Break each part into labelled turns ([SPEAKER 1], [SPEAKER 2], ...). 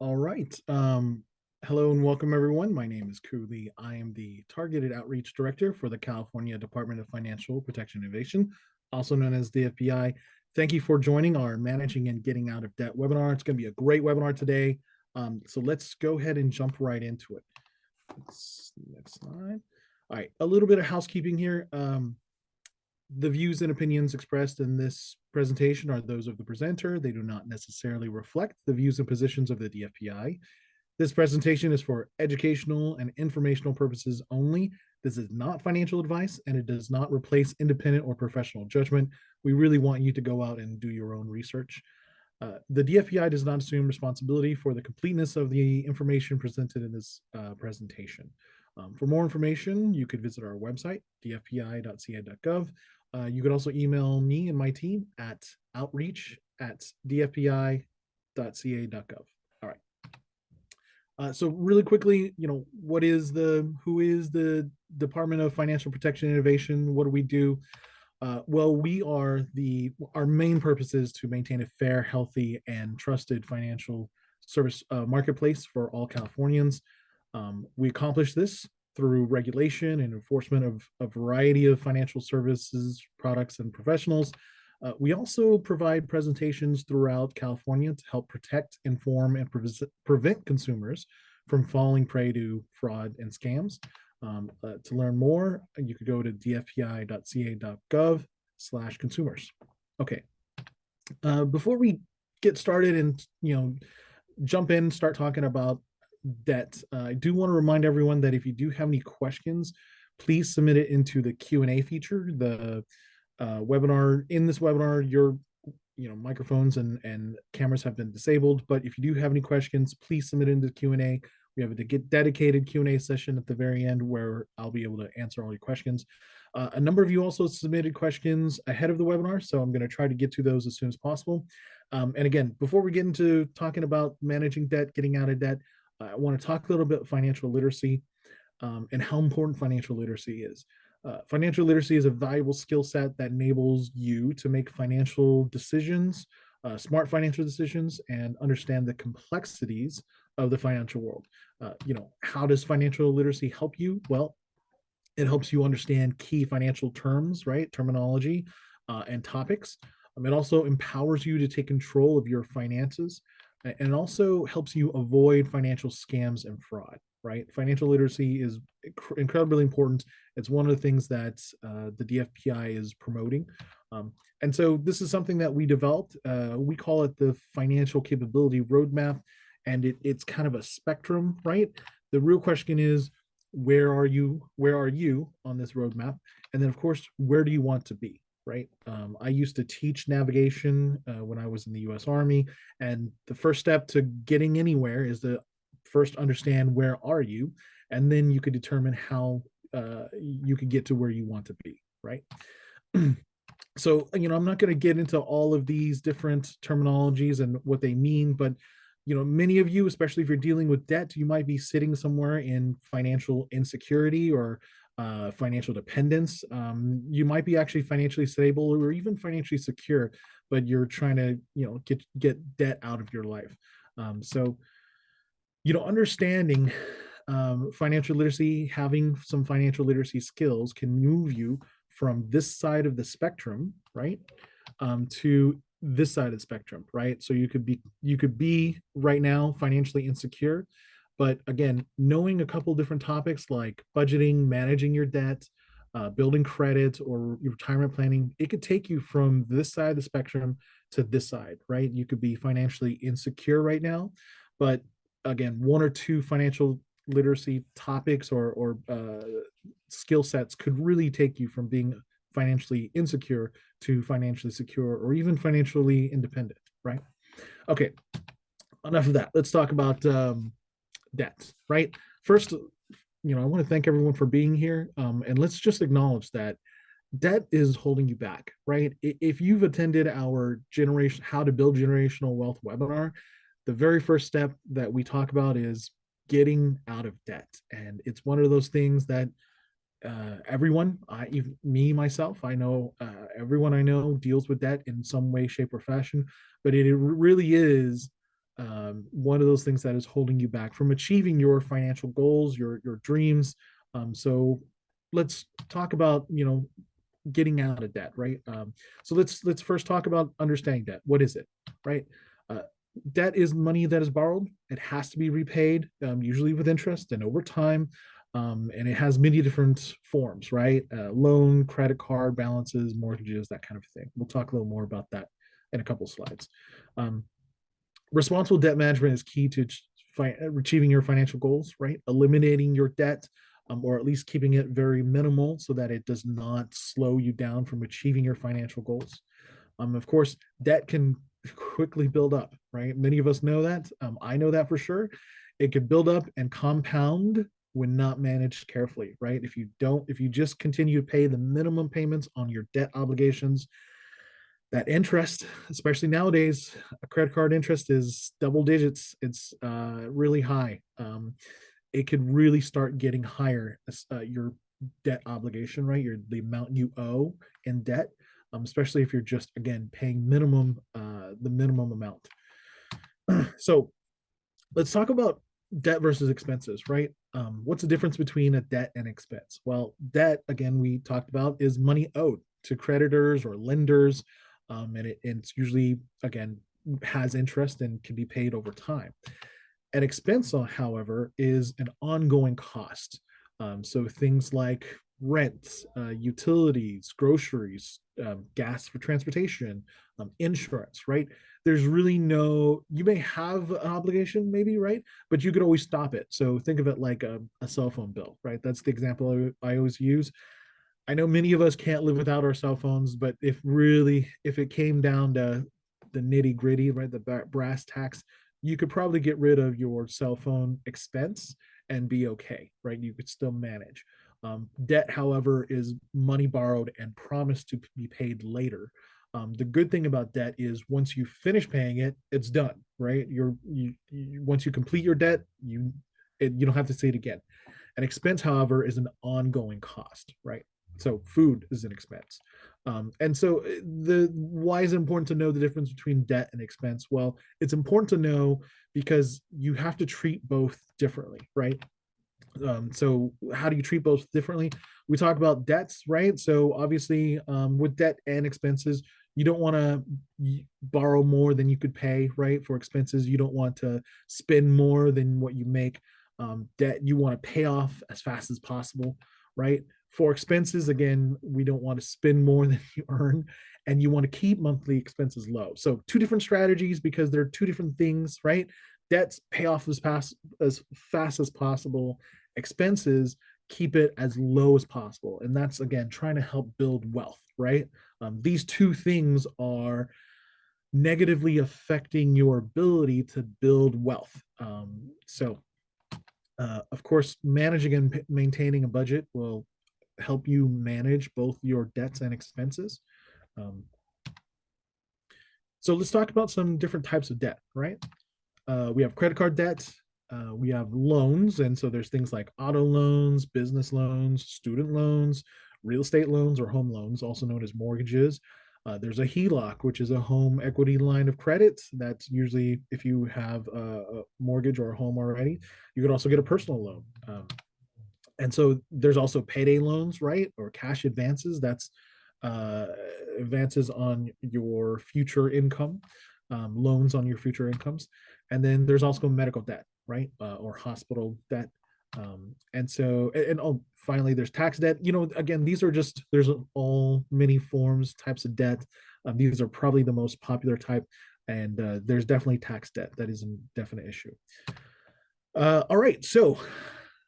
[SPEAKER 1] All right. Hello and welcome, everyone. My name is Cooley. I am the Targeted Outreach Director for the California Department of Financial Protection Innovation, also known as DFPI. Thank you for joining our Managing and Getting Out of Debt webinar. It's going to be a great webinar today. So let's go ahead and jump right into it. Next slide. All right, a little bit of housekeeping here. The views and opinions expressed in this presentation are those of the presenter. They do not necessarily reflect the views and positions of the DFPI. This presentation is for educational and informational purposes only. This is not financial advice, and it does not replace independent or professional judgment. We really want you to go out and do your own research. The DFPI does not assume responsibility for the completeness of the information presented in this presentation. For more information, you could visit our website, dfpi.ca.gov. You could also email me and my team at outreach@dfpi.ca.gov. All right. So really quickly, who is the Department of Financial Protection Innovation? What do we do? Well, our main purpose is to maintain a fair, healthy, and trusted financial service marketplace for all Californians. We accomplish this through regulation and enforcement of a variety of financial services, products, and professionals. We also provide presentations throughout California to help protect, inform, and prevent consumers from falling prey to fraud and scams. To learn more, you could go to dfpi.ca.gov/consumers. Okay. Before we get started and jump in, start talking about debt, I do want to remind everyone that if you do have any questions, please submit it into the Q&A feature. The webinar, in this webinar, your microphones and cameras have been disabled, but if you do have any questions, please submit into the Q&A. We have a dedicated Q&A session at the very end where I'll be able to answer all your questions. A number of you also submitted questions ahead of the webinar, so I'm going to try to get to those as soon as possible. And again, before we get into talking about managing debt, getting out of debt, I want to talk a little bit financial literacy and how important financial literacy is. Financial literacy is a valuable skill set that enables you to make financial decisions, smart financial decisions, and understand the complexities of the financial world. How does financial literacy help you? Well, it helps you understand key financial terms, right? Terminology and topics. It also empowers you to take control of your finances, and also helps you avoid financial scams and fraud, right? Financial literacy is incredibly important. It's one of the things that the DFPI is promoting. And so this is something that we developed. We call it the Financial Capability Roadmap, and it's kind of a spectrum, right? The real question is, where are you on this roadmap? And then, of course, where do you want to be? Right. I used to teach navigation when I was in the U.S. Army, and the first step to getting anywhere is to first understand where are you, and then you could determine how you could get to where you want to be. Right. So, I'm not going to get into all of these different terminologies and what they mean, but many of you, especially if you're dealing with debt, you might be sitting somewhere in financial insecurity or financial dependence. You might be actually financially stable or even financially secure, but you're trying to, get debt out of your life. So, understanding financial literacy, having some financial literacy skills can move you from this side of the spectrum, right, to this side of the spectrum, right? So you could be right now financially insecure, but again, knowing a couple different topics like budgeting, managing your debt, building credit, or your retirement planning, it could take you from this side of the spectrum to this side, right? You could be financially insecure right now, but again, one or two financial literacy topics or skill sets could really take you from being financially insecure to financially secure or even financially independent, right? Okay, enough of that. Let's talk about debt, right? First, I want to thank everyone for being here, and let's just acknowledge that debt is holding you back, right? If you've attended our how to build generational wealth webinar, the very first step that we talk about is getting out of debt, and it's one of those things that everyone, myself, I know everyone I know deals with debt in some way, shape, or fashion, but it really is one of those things that is holding you back from achieving your financial goals, your dreams. So let's talk about, getting out of debt, right? So let's first talk about understanding debt. What is it, right? Uh, Debt is money that is borrowed. It has to be repaid, usually with interest and over time. And it has many different forms, right? Loan, credit card balances, mortgages, that kind of thing. We'll talk a little more about that in a couple slides. Responsible debt management is key to achieving your financial goals, right? Eliminating your debt, or at least keeping it very minimal so that it does not slow you down from achieving your financial goals. Of course, debt can quickly build up, right? Many of us know that. I know that for sure. It could build up and compound when not managed carefully, right? If you just continue to pay the minimum payments on your debt obligations, that interest, especially nowadays, a credit card interest is double digits. It's really high. It could really start getting higher. Your debt obligation, right? The amount you owe in debt, especially if you're just again paying the minimum amount. So let's talk about debt versus expenses, right? What's the difference between a debt and expense? Well, debt, again, we talked about, is money owed to creditors or lenders, and it's usually, again, has interest and can be paid over time. An expense, however, is an ongoing cost. So things like rent, utilities, groceries, gas for transportation, insurance, right? There's really you may have an obligation, maybe, right? But you could always stop it. So think of it like a cell phone bill, right? That's the example I always use. I know many of us can't live without our cell phones, but if it came down to the nitty gritty, right, the brass tacks, you could probably get rid of your cell phone expense and be okay, right? You could still manage. Debt, however, is money borrowed and promised to be paid later. The good thing about debt is once you finish paying it, it's done, right? Once you complete your debt, you don't have to say it again. An expense, however, is an ongoing cost, right? So food is an expense. And so why is it important to know the difference between debt and expense? Well, it's important to know because you have to treat both differently, right? So how do you treat both differently? We talk about debts, right? So obviously, with debt and expenses, you don't want to borrow more than you could pay, right? For expenses, you don't want to spend more than what you make. Debt, you want to pay off as fast as possible, right? For expenses, again, we don't want to spend more than you earn, and you want to keep monthly expenses low. So two different strategies because they're two different things, right? Debts pay off as fast as possible. Expenses keep it as low as possible, and that's again trying to help build wealth, right? These two things are negatively affecting your ability to build wealth. Of course, managing and maintaining a budget will help you manage both your debts and expenses. So let's talk about some different types of debt, right? We have credit card debt, we have loans, and so there's things like auto loans, business loans, student loans, real estate loans or home loans, also known as mortgages. There's a HELOC, which is a home equity line of credit. That's usually if you have a mortgage or a home already. You could also get a personal loan. And so there's also payday loans, right? Or cash advances. That's uh, advances on your future income, loans on your future incomes. And then there's also medical debt, right? Or hospital debt. And finally, there's tax debt. Again, there's all many forms, types of debt. These are probably the most popular type. And there's definitely tax debt. That is a definite issue. All right. So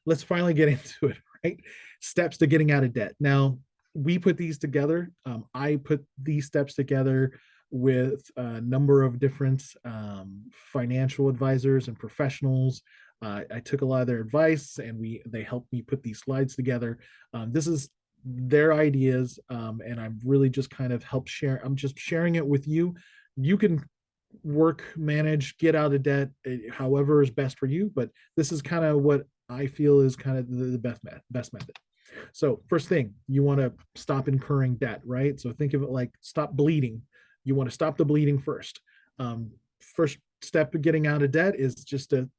[SPEAKER 1] let's finally get into it, right? Steps to getting out of debt. Now, we put these together. I put these steps together with a number of different financial advisors and professionals. I took a lot of their advice, and they helped me put these slides together. This is their ideas, and I'm really just kind of help share. I'm just sharing it with you. You can manage, get out of debt, however is best for you. But this is kind of what I feel is kind of the best method. So first thing, you want to stop incurring debt, right? So think of it like stop bleeding. You want to stop the bleeding first. First step of getting out of debt is just to,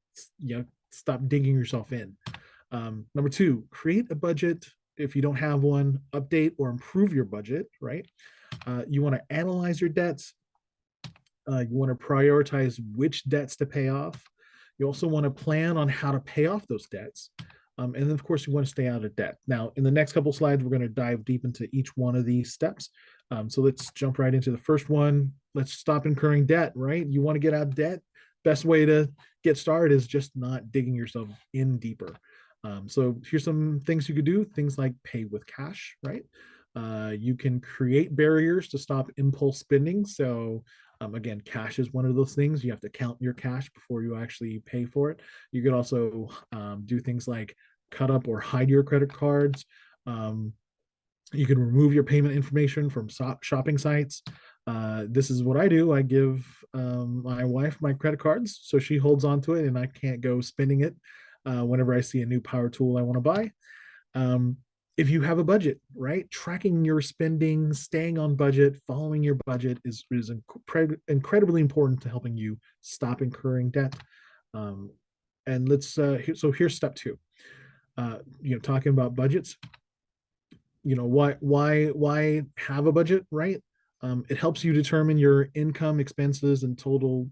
[SPEAKER 1] stop digging yourself in. Number two, create a budget. If you don't have one, update or improve your budget, right? You want to analyze your debts. You want to prioritize which debts to pay off. You also want to plan on how to pay off those debts. And then, of course, you want to stay out of debt. Now, in the next couple slides, we're going to dive deep into each one of these steps. So let's jump right into the first one. Let's stop incurring debt, right? You want to get out of debt. Best way to get started is just not digging yourself in deeper. So here's some things you could do. Things like pay with cash, right? You can create barriers to stop impulse spending. So again, cash is one of those things. You have to count your cash before you actually pay for it. You could also do things like cut up or hide your credit cards. You can remove your payment information from shopping sites. This is what I do. I give my wife my credit cards, so she holds on to it, and I can't go spending it whenever I see a new power tool I want to buy. If you have a budget, right? Tracking your spending, staying on budget, following your budget is incredibly important to helping you stop incurring debt. And so here's step two. Talking about budgets. Why have a budget, right? It helps you determine your income, expenses, and total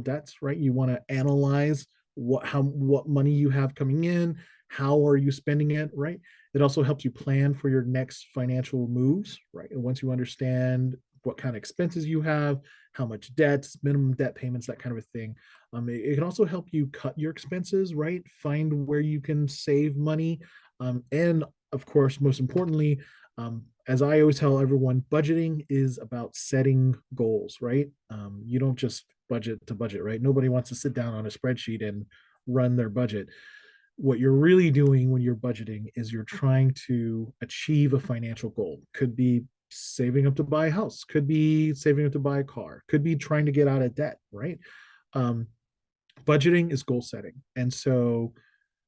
[SPEAKER 1] debts, right? You want to analyze what money you have coming in, how are you spending it, right? It also helps you plan for your next financial moves, right? And once you understand what kind of expenses you have, how much debts, minimum debt payments, that kind of a thing. It can also help you cut your expenses, right? Find where you can save money. And of course, most importantly, as I always tell everyone, budgeting is about setting goals, right? You don't just budget to budget, right? Nobody wants to sit down on a spreadsheet and run their budget. What you're really doing when you're budgeting is you're trying to achieve a financial goal. Could be saving up to buy a house, could be saving up to buy a car, could be trying to get out of debt, right? Budgeting is goal setting. And so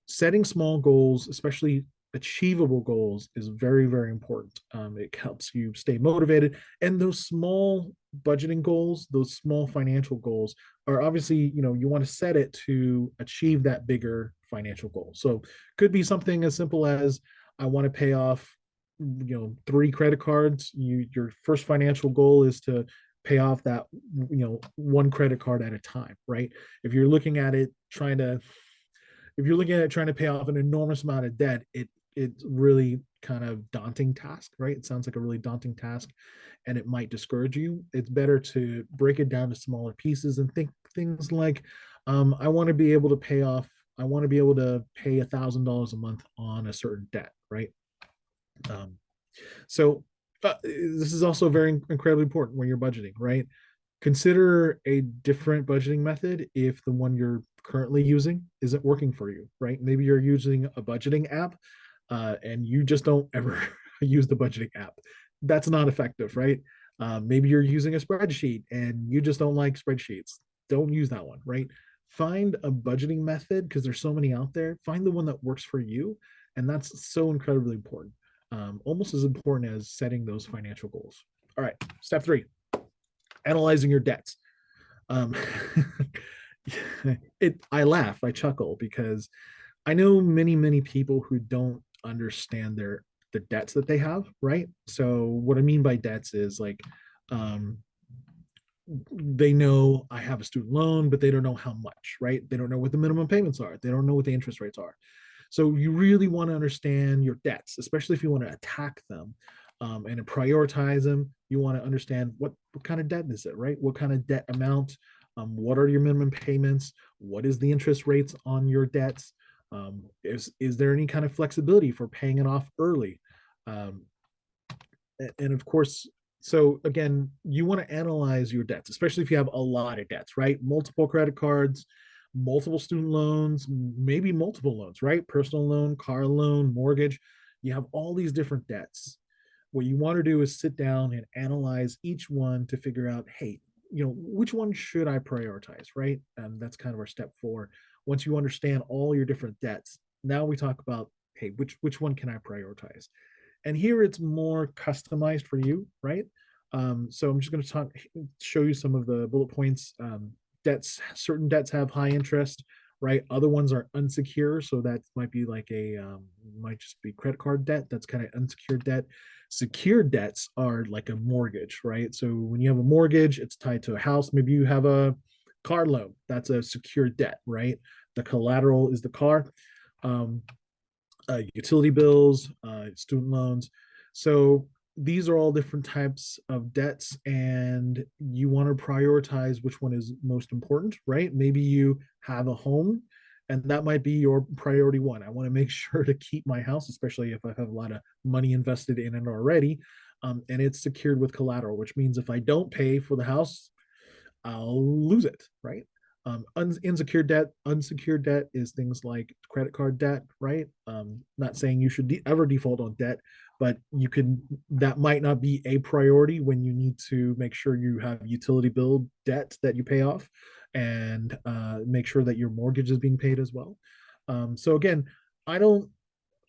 [SPEAKER 1] setting small goals, especially achievable goals, is very, very important. It helps you stay motivated. And those small budgeting goals, those small financial goals are obviously, you want to set it to achieve that bigger financial goal. So could be something as simple as I want to pay off, 3 credit cards. Your first financial goal is to pay off that, one credit card at a time, right? If you're looking at it trying to pay off an enormous amount of debt, it's really kind of daunting task, right? It sounds like a really daunting task, and it might discourage you. It's better to break it down to smaller pieces and think things like, I want to be able to pay $1,000 a month on a certain debt, right? So this is also very incredibly important when you're budgeting, right? Consider a different budgeting method if the one you're currently using isn't working for you, right? Maybe you're using a budgeting app and you just don't ever use the budgeting app. That's not effective, right? Maybe you're using a spreadsheet and you just don't like spreadsheets. Don't use that one, right? Find a budgeting method, because there's so many out there. Find the one that works for you. And that's so incredibly important. Almost as important as setting those financial goals. All right, step 3, analyzing your debts. I chuckle because I know many people who don't understand the debts that they have, right? So what I mean by debts is like, they know I have a student loan, but they don't know how much, right? They don't know what the minimum payments are. They don't know what the interest rates are. So you really want to understand your debts, especially if you want to attack them and prioritize them. You want to understand what kind of debt is it, right? What kind of debt amount? What are your minimum payments? What is the interest rates on your debts? Is there any kind of flexibility for paying it off early? And of course, so again, you want to analyze your debts, especially if you have a lot of debts, right? Multiple credit cards, multiple student loans, maybe multiple loans, right? Personal loan, car loan, mortgage. You have all these different debts. What you want to do is sit down and analyze each one to figure out, hey, which one should I prioritize, right? That's kind of our step 4. Once you understand all your different debts, now we talk about, hey, which one can I prioritize? And here it's more customized for you, right? So I'm just going to show you some of the bullet points debts, certain debts have high interest, right? Other ones are unsecure, so that might be like a might just be credit card debt. That's kind of unsecured debt. Secured debts are like a mortgage, right? So when you have a mortgage, it's tied to a house. Maybe you have a car loan. That's a secured debt, right? The collateral is the car. Um, Utility bills, student loans. So these are all different types of debts, and you want to prioritize which one is most important, right? Maybe you have a home, and that might be your priority one. I want to make sure to keep my house, especially if I have a lot of money invested in it already, and it's secured with collateral, which means if I don't pay for the house, I'll lose it, right? Unsecured debt is things like credit card debt, right? Not saying you should ever default on debt, but you can, that might not be a priority when you need to make sure you have utility bill debt that you pay off, and make sure that your mortgage is being paid as well. So again, I don't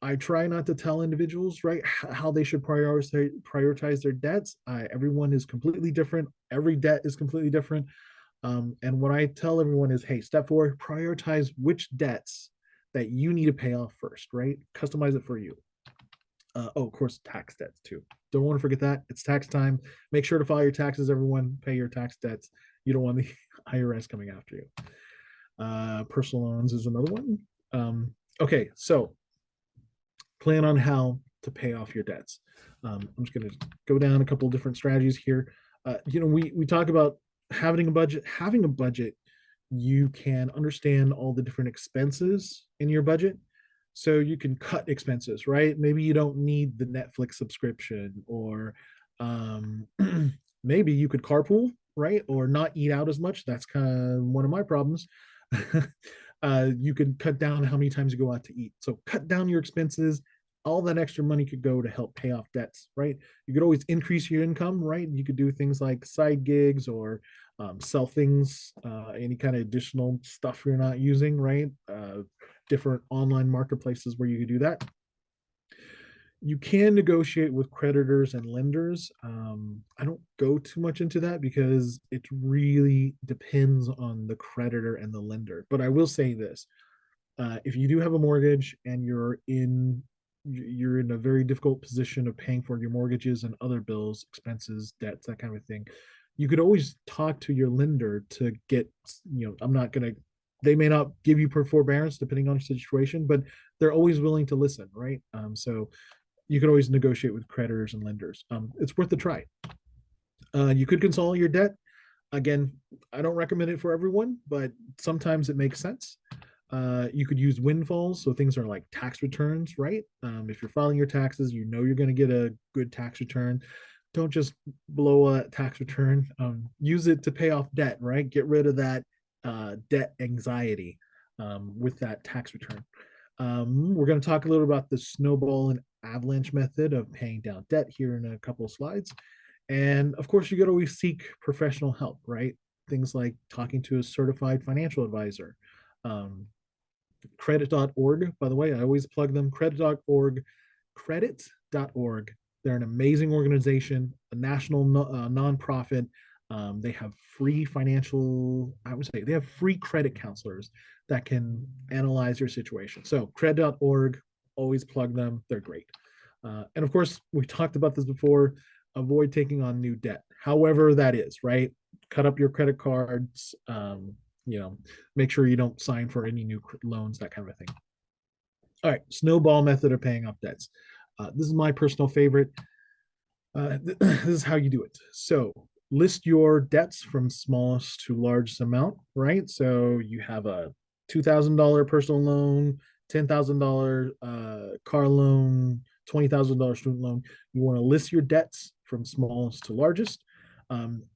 [SPEAKER 1] I try not to tell individuals, right, how they should prioritize their debts. Everyone is completely different. Every debt is completely different. And what I tell everyone is, hey, step forward, prioritize which debts that you need to pay off first, right? Customize it for you. Of course, tax debts too. Don't want to forget that. It's tax time. Make sure to file your taxes, everyone. Pay your tax debts. You don't want the IRS coming after you. Personal loans is another one. Okay, so plan on how to pay off your debts. I'm just going to go down a couple of different strategies here. We talk about having a budget. Having a budget, you can understand all the different expenses in your budget, so you can cut expenses. Right? Maybe you don't need the Netflix subscription, or maybe you could carpool, right? Or not eat out as much. That's kind of one of my problems. You can cut down how many times you go out to eat. So cut down your expenses. All that extra money could go to help pay off debts, right? You could always increase your income, right? You could do things like side gigs, or sell things, any kind of additional stuff you're not using, right? Different online marketplaces where you could do that. You can negotiate with creditors and lenders. I don't go too much into that because it really depends on the creditor and the lender. But I will say this: if you do have a mortgage and you're in a very difficult position of paying for your mortgages and other bills, expenses, debts, that kind of thing, you could always talk to your lender to get, I'm not going to, they may not give you forbearance depending on your situation, but they're always willing to listen, right? So you could always negotiate with creditors and lenders. It's worth a try. You could consolidate your debt. Again, I don't recommend it for everyone, but sometimes it makes sense. You could use windfalls, so things are like tax returns, right? If you're filing your taxes, you're going to get a good tax return. Don't just blow a tax return. Use it to pay off debt, right? Get rid of that debt anxiety with that tax return. We're going to talk a little about the snowball and avalanche method of paying down debt here in a couple of slides. And of course, you got to always seek professional help, right? Things like talking to a certified financial advisor. Credit.org, by the way, I always plug them. Credit.org. They're an amazing organization, a national nonprofit. They have free I would say they have free credit counselors that can analyze your situation. So credit.org, always plug them. They're great. And of course, we talked about this before, avoid taking on new debt, however that is, right? Cut up your credit cards, make sure you don't sign for any new loans, that kind of a thing. All right, snowball method of paying off debts. This is my personal favorite. This is how you do it. So list your debts from smallest to largest amount, right? So you have a $2,000 personal loan, $10,000 car loan, $20,000 student loan. You want to list your debts from smallest to largest.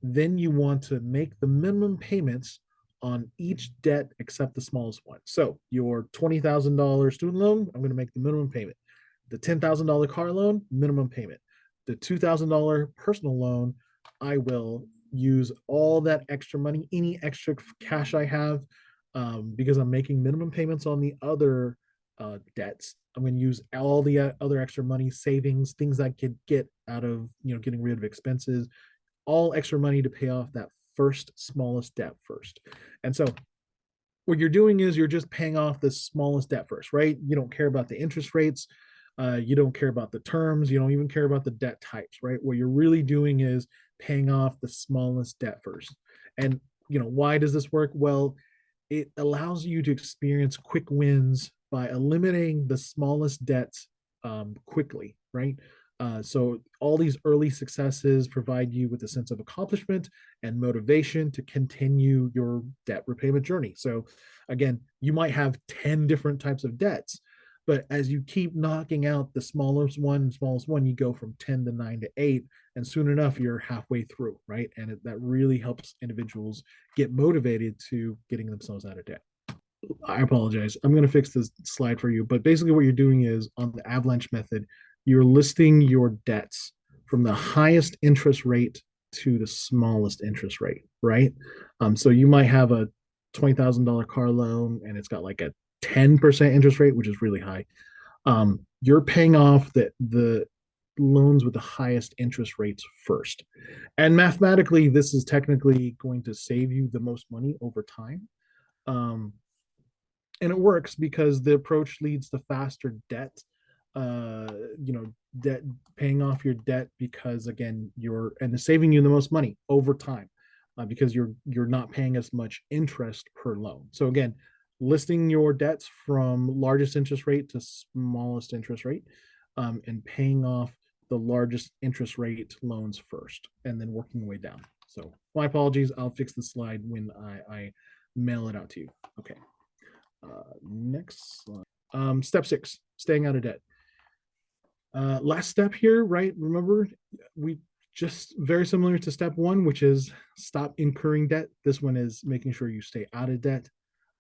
[SPEAKER 1] Then you want to make the minimum payments on each debt except the smallest one. So your $20,000 student loan, I'm going to make the minimum payment. The $10,000 car loan, minimum payment. The $2,000 personal loan, I will use all that extra money, any extra cash I have, because I'm making minimum payments on the other debts. I'm going to use all the other extra money, savings, things I could get out of, getting rid of expenses, all extra money to pay off that first smallest debt first. And so what you're doing is you're just paying off the smallest debt first, right? You don't care about the interest rates. You don't care about the terms. You don't even care about the debt types, right? What you're really doing is paying off the smallest debt first. And, why does this work? Well, it allows you to experience quick wins by eliminating the smallest debts quickly, right? So all these early successes provide you with a sense of accomplishment and motivation to continue your debt repayment journey. So again, you might have 10 different types of debts, but as you keep knocking out the smallest one, you go from 10 to 9 to 8, and soon enough, you're halfway through, right? And that really helps individuals get motivated to getting themselves out of debt. I apologize. I'm going to fix this slide for you. But basically, what you're doing is on the avalanche method, you're listing your debts from the highest interest rate to the smallest interest rate, right? So you might have a $20,000 car loan and it's got like a 10% interest rate, which is really high. You're paying off the loans with the highest interest rates first. And mathematically, this is technically going to save you the most money over time. Um, and it works because the approach leads to faster debt uh debt, paying off your debt, because again it's saving you the most money over time, because you're not paying as much interest per loan. So again, listing your debts from largest interest rate to smallest interest rate, and paying off the largest interest rate loans first and then working way down. So my apologies, I'll fix the slide when I mail it out to you. Okay. Next slide. Step 6, staying out of debt. Last step here, right? Remember, we just very similar to step 1, which is stop incurring debt. This one is making sure you stay out of debt.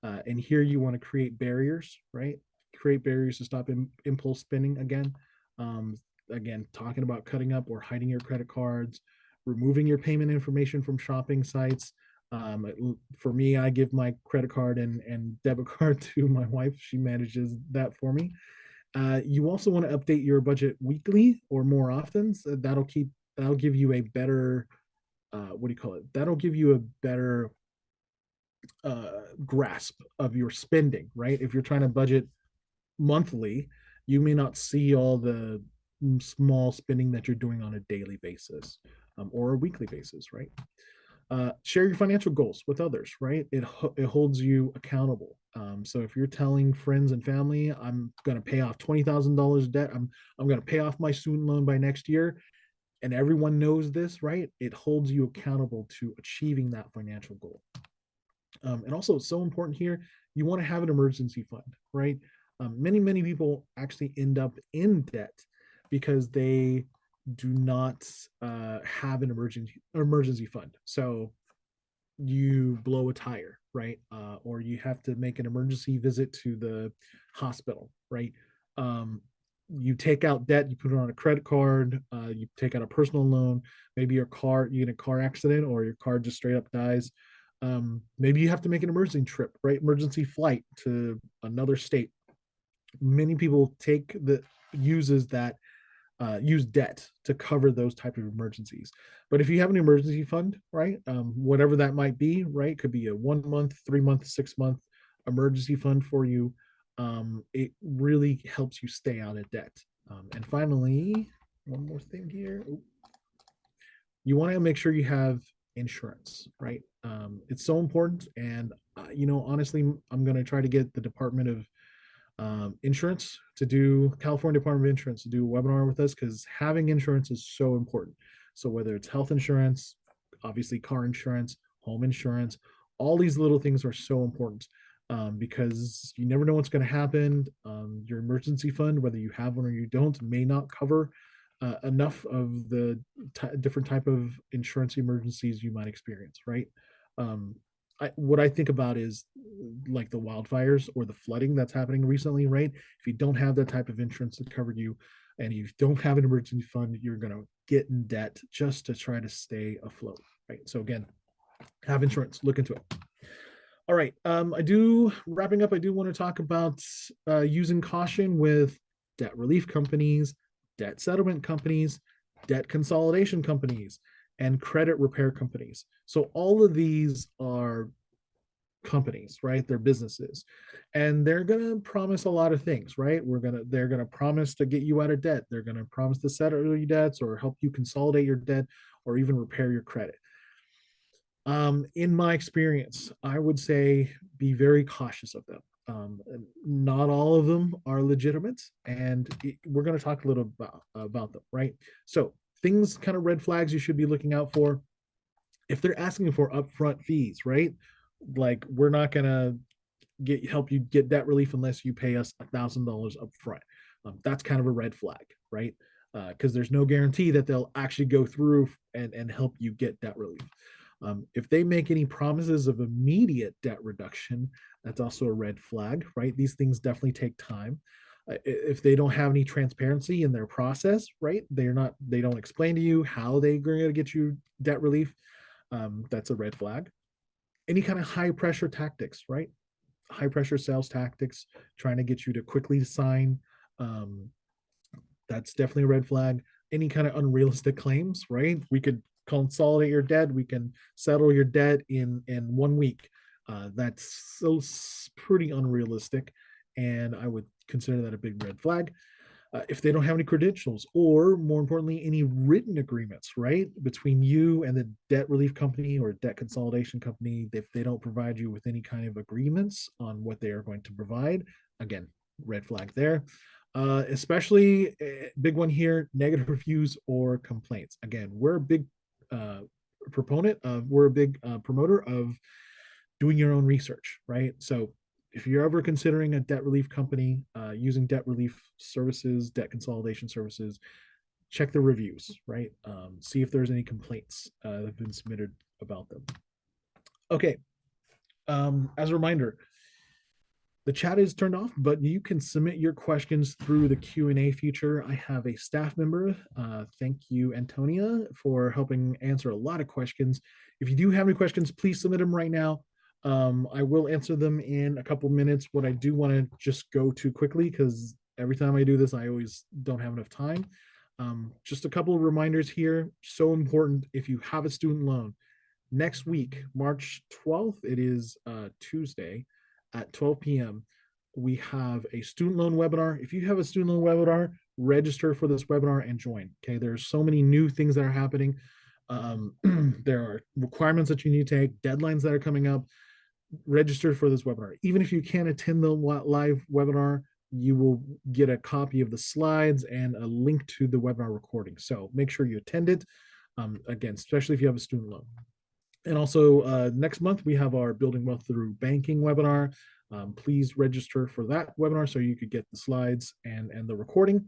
[SPEAKER 1] And here you want to create barriers, right? Create barriers to stop impulse spending again. Again, talking about cutting up or hiding your credit cards, removing your payment information from shopping sites. For me, I give my credit card and debit card to my wife. She manages that for me. You also want to update your budget weekly or more often. So that'll give you a better, what do you call it? That'll give you a better grasp of your spending, right? If you're trying to budget monthly, you may not see all the small spending that you're doing on a daily basis, or a weekly basis, right? Share your financial goals with others, right? It holds you accountable. So if you're telling friends and family, I'm going to pay off $20,000 debt, I'm going to pay off my student loan by next year, and everyone knows this, right? It holds you accountable to achieving that financial goal. And also, it's so important here, you want to have an emergency fund, right? Many people actually end up in debt because they do not have an emergency fund. So you blow a tire, right? Or you have to make an emergency visit to the hospital, right? You take out debt, you put it on a credit card, you take out a personal loan, maybe you get a car accident or your car just straight up dies. Maybe you have to make an emergency trip, right? Emergency flight to another state. Many people use debt to cover those type of emergencies. But if you have an emergency fund, right, whatever that might be, right, could be a 1 month, 3 month, 6 month emergency fund for you. It really helps you stay out of debt. And finally, one more thing here. You want to make sure you have insurance, right? It's so important. And, honestly, I'm going to try to get the Department of California Department of Insurance to do a webinar with us, because having insurance is so important. So whether it's health insurance, obviously car insurance, home insurance, all these little things are so important, because you never know what's going to happen. Your emergency fund, whether you have one or you don't, may not cover enough of the different type of insurance emergencies you might experience, right? What I think about is like the wildfires or the flooding that's happening recently, right? If you don't have that type of insurance to cover you, and you don't have an emergency fund, you're going to get in debt just to try to stay afloat, right? So again, have insurance, look into it. All right. Wrapping up, I do want to talk about using caution with debt relief companies, debt settlement companies, debt consolidation companies, and credit repair companies. So all of these are companies, right? They're businesses, and they're gonna promise a lot of things, right? They're gonna promise to get you out of debt. They're gonna promise to settle your debts or help you consolidate your debt or even repair your credit. In my experience, I would say be very cautious of them. Not all of them are legitimate, and we're going to talk a little about them, right? So, things kind of red flags you should be looking out for. If they're asking for upfront fees, right? Like, we're not going to help you get debt relief unless you pay us $1,000 upfront. That's kind of a red flag, right? Because there's no guarantee that they'll actually go through and help you get debt relief. If they make any promises of immediate debt reduction, that's also a red flag, right? These things definitely take time. If they don't have any transparency in their process, right? They don't explain to you how they're going to get you debt relief. That's a red flag. Any kind of high pressure tactics, right? High pressure sales tactics, trying to get you to quickly sign. Um, that's definitely a red flag. Any kind of unrealistic claims, right? We could consolidate your debt. We can settle your debt in 1 week. That's so pretty unrealistic, and I would consider that a big red flag. If they don't have any credentials, or more importantly, any written agreements, right, between you and the debt relief company or debt consolidation company, if they don't provide you with any kind of agreements on what they are going to provide, again, red flag there. Especially big one here, negative reviews or complaints. Again, we're a big uh, we're a big promoter of doing your own research, right? So if you're ever considering a debt relief company using debt relief services, debt consolidation services, check the reviews, right? See if there's any complaints that have been submitted about them. Okay. As a reminder, the chat is turned off, but you can submit your questions through the Q&A feature. I have a staff member. Thank you, Antonia, for helping answer a lot of questions. If you do have any questions, please submit them right now. I will answer them in a couple minutes. What I do want to just go to quickly, because every time I do this, I always don't have enough time. Just a couple of reminders here. So important. If you have a student loan, next week, March 12th, it is Tuesday at 12 p.m. We have a student loan webinar. If you have a student loan webinar, register for this webinar and join. Okay, there's so many new things that are happening. There are requirements that you need to take, deadlines that are coming up. Register for this webinar. Even if you can't attend the live webinar, you will get a copy of the slides and a link to the webinar recording. So make sure you attend it. Again, especially if you have a student loan. And also next month, we have our Building Wealth Through Banking webinar. Please register for that webinar so you could get the slides and the recording.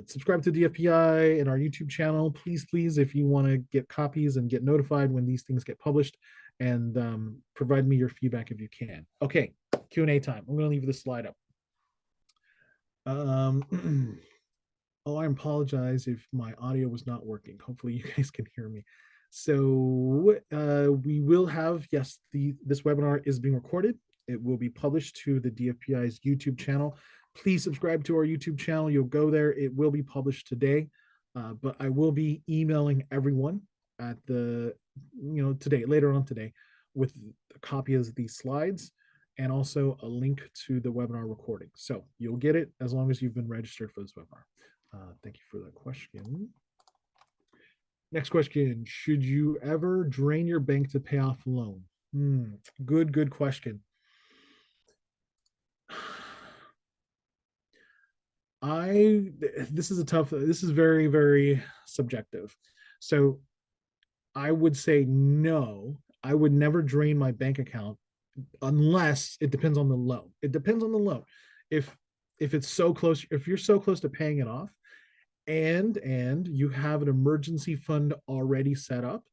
[SPEAKER 1] Subscribe to DFPI and our YouTube channel. Please, if you want to get copies and get notified when these things get published, and provide me your feedback if you can. Okay, Q&A time. I'm going to leave this slide up. Oh, I apologize if my audio was not working. Hopefully you guys can hear me. So we will have, yes, this webinar is being recorded. It will be published to the DFPI's YouTube channel. Please subscribe to our YouTube channel. You'll go there. It will be published today, but I will be emailing everyone at later on today, with a copy of these slides and also a link to the webinar recording. So you'll get it as long as you've been registered for this webinar. Thank you for that question. Next question. Should you ever drain your bank to pay off a loan? Good question. This is very, very subjective. So I would say no. I would never drain my bank account unless it depends on the loan. It depends on the loan. If it's so close, if you're so close to paying it off, and you have an emergency fund already set up,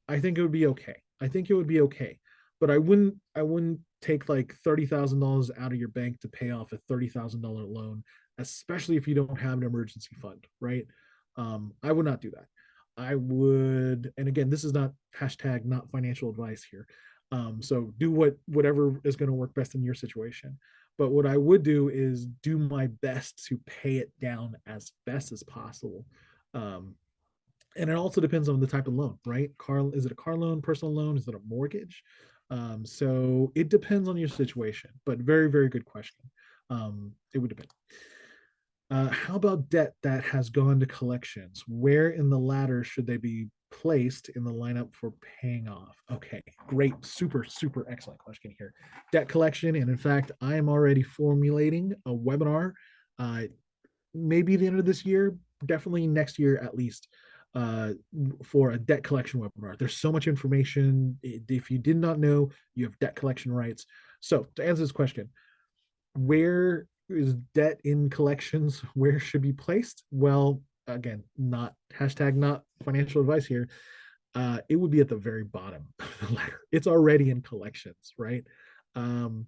[SPEAKER 1] I think it would be okay. I think it would be okay. But I wouldn't take like $30,000 out of your bank to pay off a $30,000 loan, especially if you don't have an emergency fund, right? I would not do that. I would, and again, this is not hashtag not financial advice here. So do whatever is going to work best in your situation. But what I would do is do my best to pay it down as best as possible. And it also depends on the type of loan, right? Is it a car loan, personal loan? Is it a mortgage? So it depends on your situation, but very, very good question. It would depend. How about debt that has gone to collections? Where in the ladder should they be placed in the lineup for paying off? Okay, great, super, super excellent question here. Debt collection, and in fact, I am already formulating a webinar, uh, maybe the end of this year, definitely next year at least, uh, for a debt collection webinar. There's so much information. If you did not know, you have debt collection rights. So to answer this question, where is debt in collections? Where should be placed? Well, again, not hashtag not financial advice here. It would be at the very bottom of the ladder. It's already in collections, right? Um,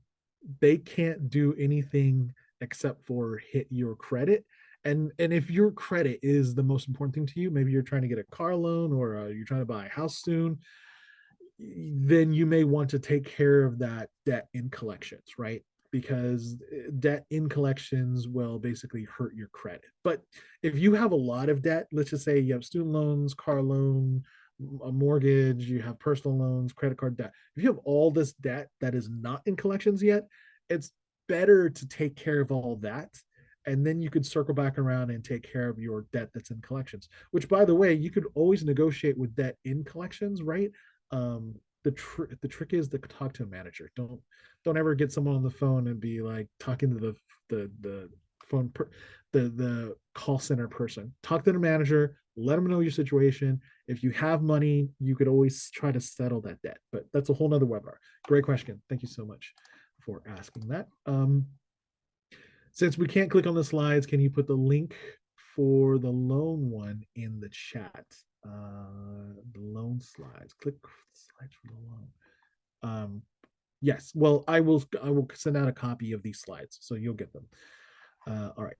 [SPEAKER 1] they can't do anything except for hit your credit. And if your credit is the most important thing to you, maybe you're trying to get a car loan or you're trying to buy a house soon, then you may want to take care of that debt in collections, right? Because debt in collections will basically hurt your credit. But if you have a lot of debt, let's just say you have student loans, car loan, a mortgage, you have personal loans, credit card debt. If you have all this debt that is not in collections yet, it's better to take care of all that. And then you could circle back around and take care of your debt that's in collections, which, by the way, you could always negotiate with debt in collections, right? um the trick is to talk to a manager. Don't ever get someone on the phone and be like talking to the phone the call center person. Talk to the manager, let them know your situation. If you have money, you could always try to settle that debt, but that's a whole nother webinar. Great question, thank you so much for asking that. Since we can't click on the slides, can you put the link for the loan one in the chat? The loan slides. Click slides for the loan. Yes. Well, I will send out a copy of these slides, so you'll get them. All right.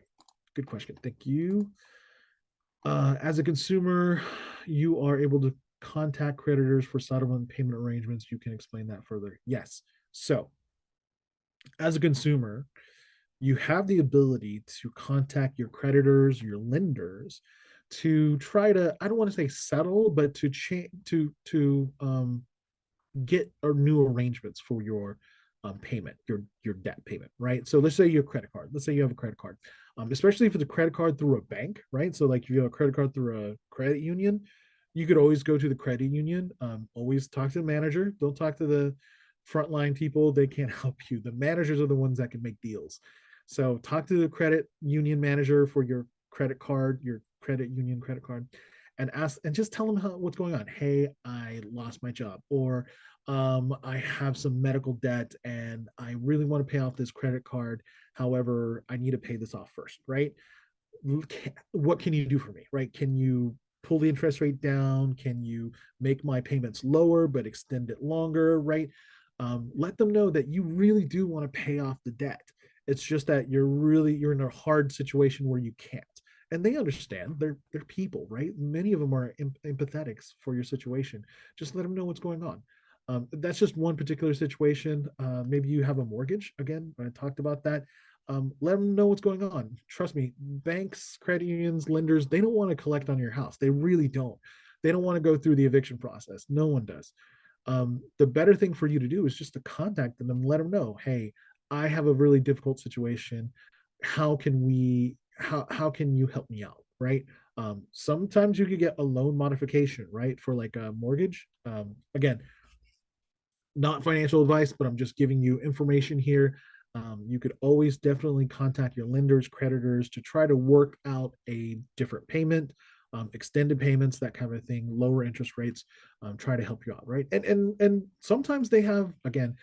[SPEAKER 1] Good question. Thank you. As a consumer, you are able to contact creditors for settlement payment arrangements. You can explain that further. Yes. So, as a consumer, you have the ability to contact your creditors, your lenders, to try to, I don't want to say settle, but to change to get new arrangements for your payment, your debt payment, right? So let's say your credit card. Let's say you have a credit card, especially if it's a credit card through a bank, right? So like if you have a credit card through a credit union, you could always go to the credit union. Always talk to the manager. Don't talk to the frontline people. They can't help you. The managers are the ones that can make deals. So talk to the credit union manager for your credit card, your credit union credit card, and ask and just tell them what's going on. Hey, I lost my job, or I have some medical debt and I really want to pay off this credit card. However, I need to pay this off first, right? What can you do for me, right? Can you pull the interest rate down? Can you make my payments lower but extend it longer, right? Let them know that you really do want to pay off the debt. It's just that you're in a hard situation where you can't, and they understand. They're people, right? Many of them are empathetic for your situation. Just let them know what's going on. That's just one particular situation. Maybe you have a mortgage. Again, I talked about that. Let them know what's going on. Trust me, banks, credit unions, lenders, they don't want to collect on your house. They really don't. They don't want to go through the eviction process. No one does. The better thing for you to do is just to contact them and let them know, hey, I have a really difficult situation. How can you help me out? Right. Sometimes you could get a loan modification, right? For like a mortgage. Again, not financial advice, but I'm just giving you information here. You could always definitely contact your lenders, creditors to try to work out a different payment, extended payments, that kind of thing, lower interest rates, try to help you out, right? And sometimes they have, again,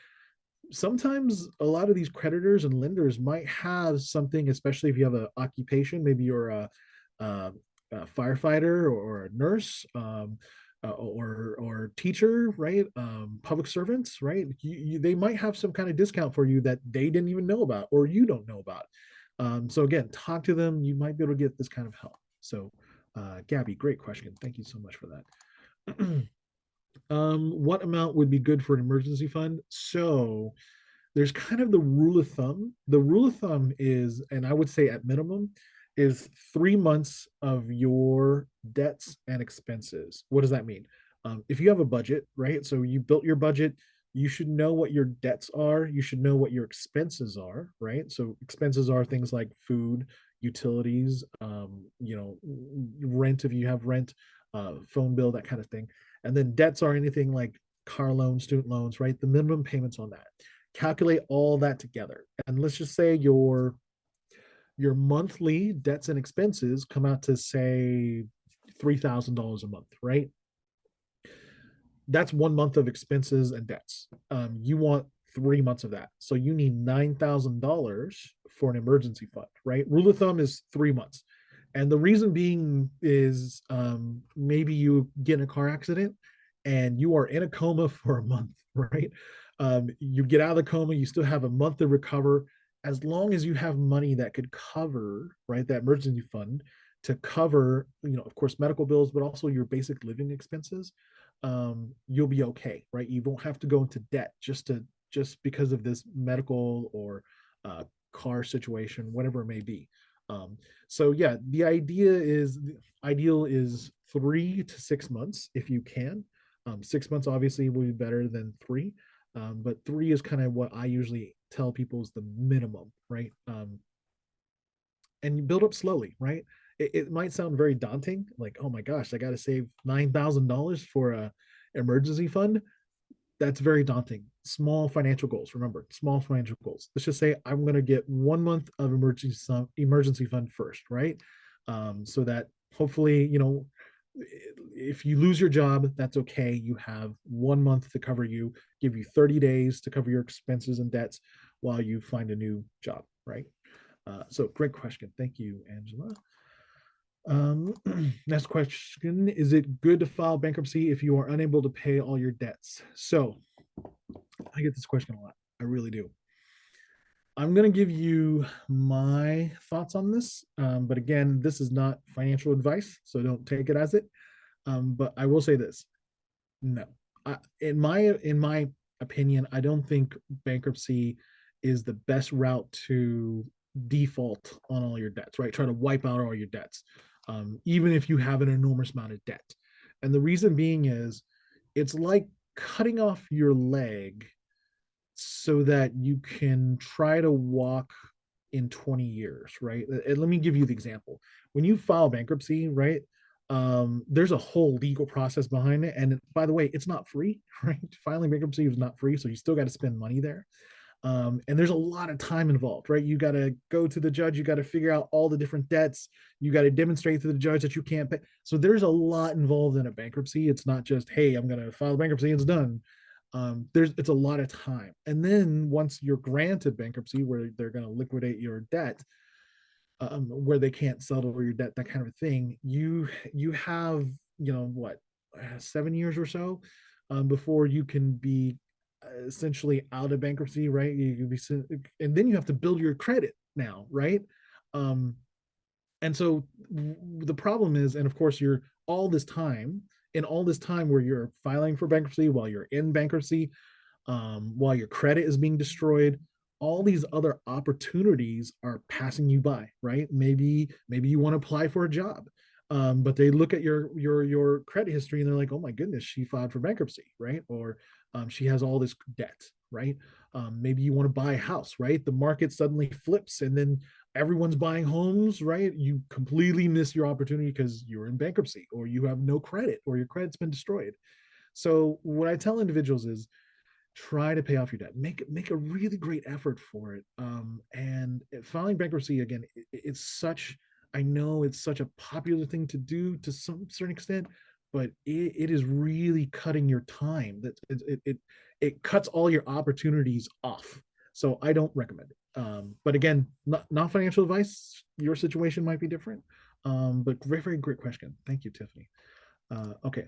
[SPEAKER 1] sometimes a lot of these creditors and lenders might have something, especially if you have an occupation, maybe you're a firefighter or a nurse, or teacher, right? Public servants, right? They might have some kind of discount for you that they didn't even know about or you don't know about. So again, talk to them. You might be able to get this kind of help. So, Gabby, great question. Thank you so much for that. What amount would be good for an emergency fund? So there's kind of the rule of thumb. The rule of thumb is, and I would say at minimum, is 3 months of your debts and expenses. What does that mean? If you have a budget, right? So you built your budget, you should know what your debts are. You should know what your expenses are, right? So expenses are things like food, utilities, rent if you have rent, phone bill, that kind of thing. And then debts are anything like car loans, student loans, right? The minimum payments on that. Calculate all that together. And let's just say your monthly debts and expenses come out to say $3,000 a month, right? That's 1 month of expenses and debts. You want 3 months of that. So you need $9,000 for an emergency fund, right? Rule of thumb is 3 months. And the reason being is maybe you get in a car accident and you are in a coma for a month, right? You get out of the coma, you still have a month to recover. As long as you have money that could cover, right, that emergency fund to cover, of course, medical bills, but also your basic living expenses, you'll be okay, right? You won't have to go into debt just because of this medical or car situation, whatever it may be. So yeah, the ideal is 3 to 6 months if you can. 6 months obviously will be better than three, but three is kind of what I usually tell people is the minimum, right? And you build up slowly, right? It might sound very daunting, like, oh my gosh, I got to save $9,000 for a emergency fund. That's very daunting. Small financial goals. Remember, small financial goals. Let's just say I'm going to get 1 month of emergency fund first, right? So that hopefully, if you lose your job, that's okay. You have 1 month to cover you, give you 30 days to cover your expenses and debts while you find a new job, right? So great question. Thank you, Angela. Um, Next question. Is it good to file bankruptcy if you are unable to pay all your debts? So I get this question a lot. I really do. I'm going to give you my thoughts on this. But again, this is not financial advice, so don't take it as it. But I will say this. No. In my opinion, I don't think bankruptcy is the best route to default on all your debts, right? Try to wipe out all your debts, even if you have an enormous amount of debt. And the reason being is it's like cutting off your leg so that you can try to walk in 20 years, right? And let me give you the example. When you file bankruptcy, right? There's a whole legal process behind it. And by the way, it's not free, right? Filing bankruptcy is not free. So you still got to spend money there. And there's a lot of time involved, right? You got to go to the judge, you got to figure out all the different debts, you got to demonstrate to the judge that you can't pay. So there's a lot involved in a bankruptcy. It's not just, hey, I'm going to file bankruptcy and it's done. It's a lot of time. And then once you're granted bankruptcy, where they're going to liquidate your debt, where they can't settle your debt, that kind of thing, you have, what, 7 years or so before you can be essentially out of bankruptcy, right? You can be, and then you have to build your credit now, right? Um, and so the problem is, and of course, you're all this time, in all this time where you're filing for bankruptcy, while you're in bankruptcy, while your credit is being destroyed, all these other opportunities are passing you by, right? Maybe you want to apply for a job, but they look at your credit history and they're like, oh my goodness, she filed for bankruptcy, right? Or she has all this debt, right? Maybe you want to buy a house, right? The market suddenly flips and then everyone's buying homes, right? You completely miss your opportunity because you're in bankruptcy or you have no credit or your credit's been destroyed. So what I tell individuals is try to pay off your debt. Make a really great effort for it. And filing bankruptcy again, it's such, I know it's such a popular thing to do to some certain extent, but it is really cutting your time. That it cuts all your opportunities off. So I don't recommend it. But again, not financial advice. Your situation might be different. But very, very great question. Thank you, Tiffany. Okay.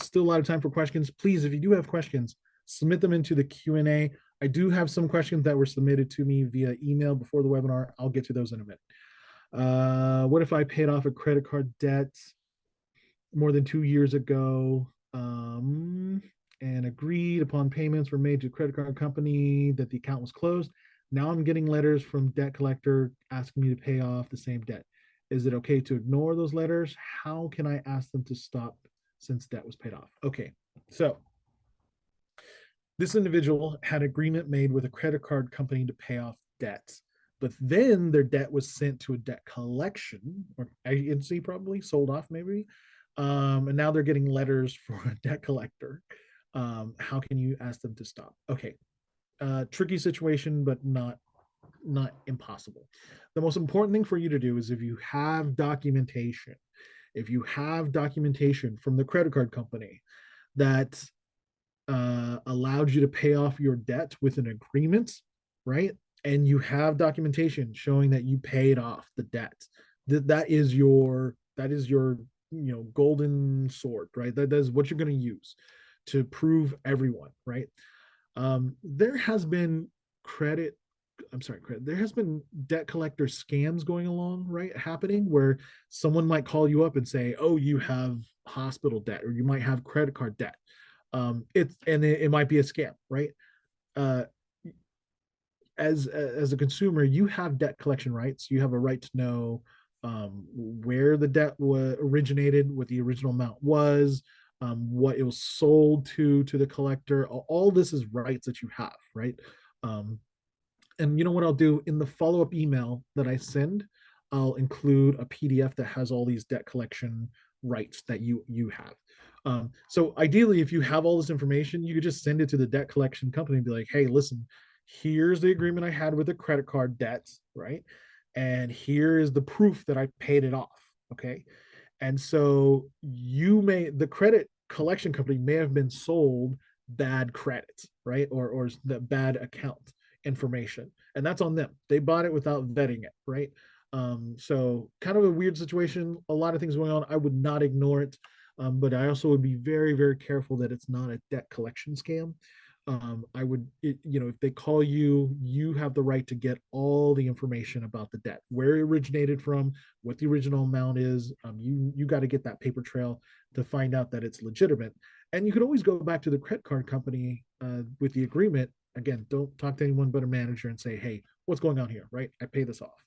[SPEAKER 1] Still a lot of time for questions. Please, if you do have questions, submit them into the Q&A. I do have some questions that were submitted to me via email before the webinar. I'll get to those in a minute. What if I paid off a credit card debt more than 2 years ago, and agreed upon payments were made to a credit card company that the account was closed? Now I'm getting letters from debt collector asking me to pay off the same debt. Is it okay to ignore those letters? How can I ask them to stop since debt was paid off? Okay, so this individual had agreement made with a credit card company to pay off debts, but then their debt was sent to a debt collection or agency, probably sold off maybe, and now they're getting letters for a debt collector. How can you ask them to stop? Okay, tricky situation, but not impossible. The most important thing for you to do is if you have documentation from the credit card company that allowed you to pay off your debt with an agreement, right? And you have documentation showing that you paid off the debt. That is your golden sword, right? That is what you're going to use to prove everyone, right? There has been credit I'm sorry, there has been debt collector scams going along, right? Happening where someone might call you up and say, "Oh, you have hospital debt, or you might have credit card debt." It might be a scam, right? Uh, as a consumer, you have debt collection rights. You have a right to know where the debt originated, what the original amount was, what it was sold to the collector. All this is rights that you have, right? Um, and you know what I'll do in the follow-up email that I send, I'll include a PDF that has all these debt collection rights that you have. So ideally, if you have all this information, you could just send it to the debt collection company and be like, "Hey, listen, here's the agreement I had with the credit card debt, right? And here is the proof that I paid it off." Okay, and so the credit collection company may have been sold bad credit, right? Or the bad account information. And that's on them. They bought it without vetting it, right? So kind of a weird situation, a lot of things going on. I would not ignore it. But I also would be very, very careful that it's not a debt collection scam. If they call you, you have the right to get all the information about the debt, where it originated from, what the original amount is. You got to get that paper trail to find out that it's legitimate. And you can always go back to the credit card company with the agreement. Again, don't talk to anyone but a manager and say, "Hey, what's going on here?" Right? I pay this off.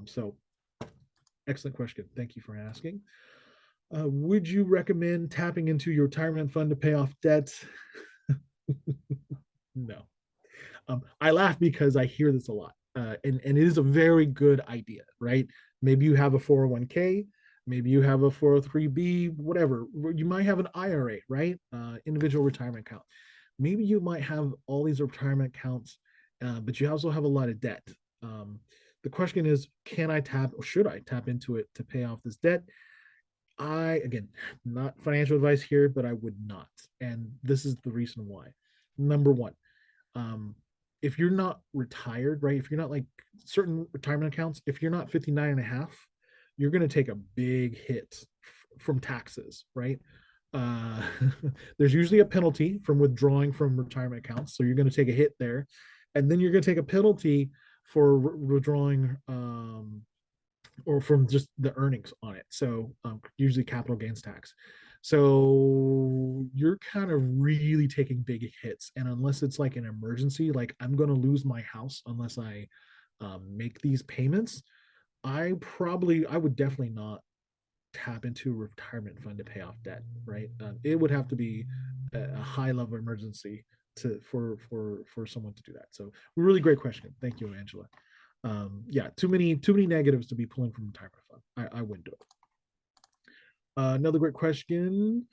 [SPEAKER 1] So, excellent question. Thank you for asking. Would you recommend tapping into your retirement fund to pay off debts? No. I laugh because I hear this a lot, and it is a very good idea, right? Maybe you have a 401k, maybe you have a 403b, whatever. You might have an IRA, right? Individual retirement account. Maybe you might have all these retirement accounts, but you also have a lot of debt. The question is, can I tap or should I tap into it to pay off this debt? Again, not financial advice here, but I would not. And this is the reason why. Number one, um, if you're not retired, right? If you're not like certain retirement accounts, if you're not 59 and a half, you're going to take a big hit from taxes, right? Uh, there's usually a penalty from withdrawing from retirement accounts. So you're going to take a hit there. And then you're going to take a penalty for withdrawing or from just the earnings on it. So usually capital gains tax. So you're kind of really taking big hits. And unless it's like an emergency, like I'm going to lose my house unless I make these payments, I would definitely not tap into a retirement fund to pay off debt, right? It would have to be a high level emergency for someone to do that. So really great question. Thank you, Angela. Yeah, too many negatives to be pulling from retirement fund. I wouldn't do it. Another great question.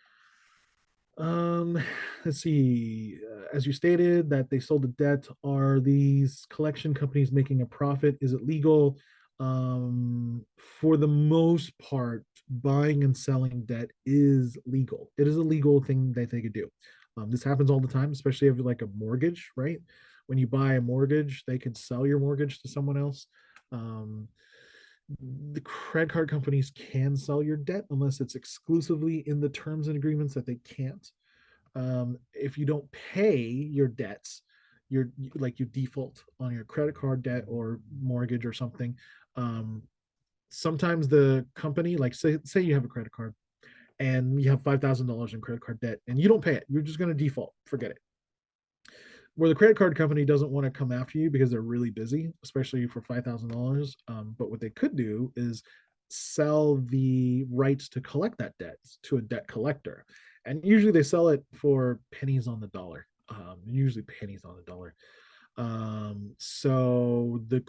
[SPEAKER 1] Um, let's see. As you stated that they sold the debt, are these collection companies making a profit? Is it legal? For the most part, buying and selling debt is legal. It is a legal thing that they could do. This happens all the time, especially if like a mortgage, right? When you buy a mortgage, they could sell your mortgage to someone else. Um, the credit card companies can sell your debt unless it's exclusively in the terms and agreements that they can't. If you don't pay your debts, you're like you default on your credit card debt or mortgage or something. Um, Sometimes the company, like say you have a credit card and you have $5,000 in credit card debt and you don't pay it, you're just going to default. Forget it. where the credit card company doesn't want to come after you because they're really busy, especially for $5,000. But what they could do is sell the rights to collect that debt to a debt collector, and usually they sell it for pennies on the dollar. Usually pennies on the dollar. So the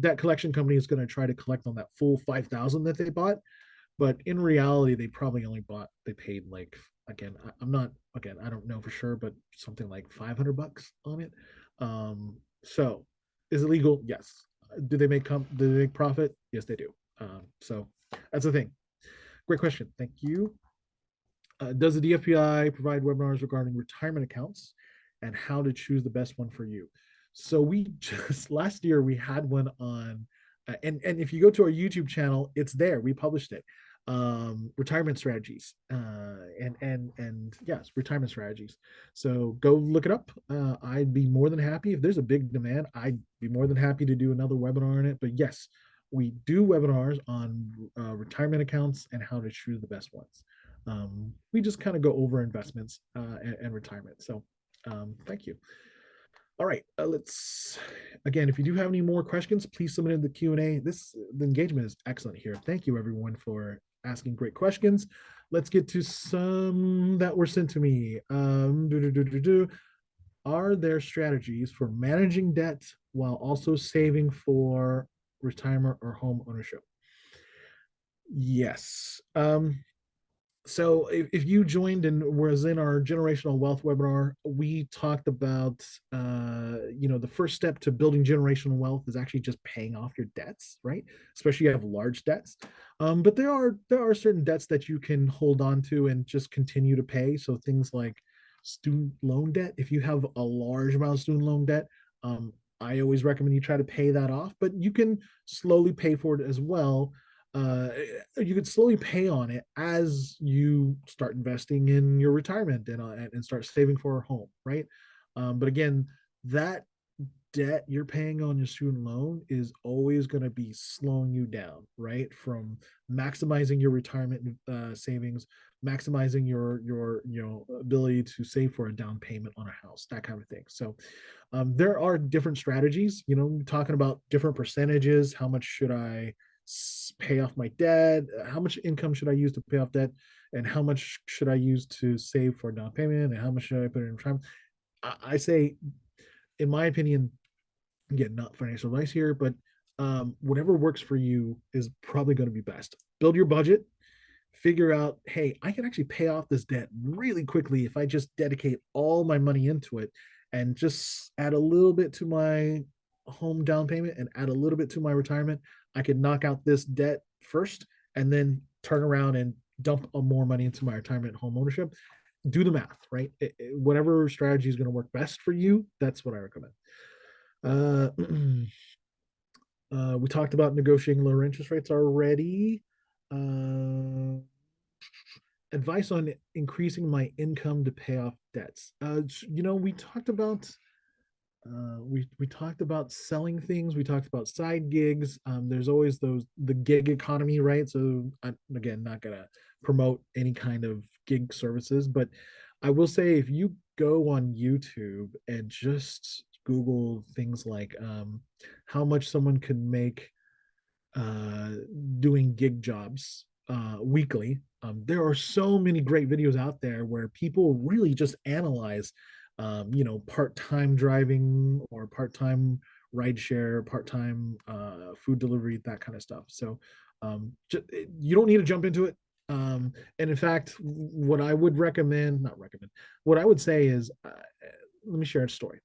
[SPEAKER 1] debt collection company is going to try to collect on that full 5,000 that they bought, but in reality they probably only they paid like, again, I'm not, again, I don't know for sure, but something like $500 on it. So is it legal? Yes. Do they make profit? Yes, they do. So that's the thing. Great question, thank you. Does the DFPI provide webinars regarding retirement accounts and how to choose the best one for you? So we just last year we had one on, and if you go to our YouTube channel, it's there. We published it. Retirement strategies, and yes, retirement strategies. So go look it up. I'd be more than happy if there's a big demand. I'd be more than happy to do another webinar on it. But yes, we do webinars on retirement accounts and how to choose the best ones. We just kind of go over investments and retirement. So thank you. All right, let's, again, if you do have any more questions, please submit in the Q&A. The engagement is excellent here. Thank you everyone for asking great questions. Let's get to some that were sent to me. Are there strategies for managing debt while also saving for retirement or home ownership? Yes. So if you joined and was in our generational wealth webinar, we talked about, the first step to building generational wealth is actually just paying off your debts, right? Especially if you have large debts. But there are certain debts that you can hold on to and just continue to pay. So things like student loan debt. If you have a large amount of student loan debt, I always recommend you try to pay that off, but you can slowly pay for it as well. uh, you could slowly pay on it as you start investing in your retirement and start saving for a home, right? But again, that debt you're paying on your student loan is always going to be slowing you down, right? From maximizing your retirement savings, maximizing your ability to save for a down payment on a house, that kind of thing. So there are different strategies, talking about different percentages. How much should I pay off my debt? How much income should I use to pay off debt? And how much should I use to save for a down payment? And how much should I put in time? I say, in my opinion, again, not financial advice here, but whatever works for you is probably going to be best. Build your budget, figure out, hey, I can actually pay off this debt really quickly if I just dedicate all my money into it and just add a little bit to my home down payment and add a little bit to my retirement. I could knock out this debt first and then turn around and dump more money into my retirement home ownership. Do the math, right? Whatever strategy is going to work best for you, that's what I recommend. Uh, we talked about negotiating lower interest rates already. Uh, Advice on increasing my income to pay off debts. We talked about we talked about selling things. We talked about side gigs. There's always the gig economy, right? So I'm, again, not gonna promote any kind of gig services, but I will say if you go on YouTube and just Google things like how much someone could make uh, doing gig jobs weekly. There are so many great videos out there where people really just analyze, part-time driving or part-time rideshare, part-time food delivery, that kind of stuff. So you don't need to jump into it. And in fact, what I would recommend, not recommend, what I would say is, let me share a story.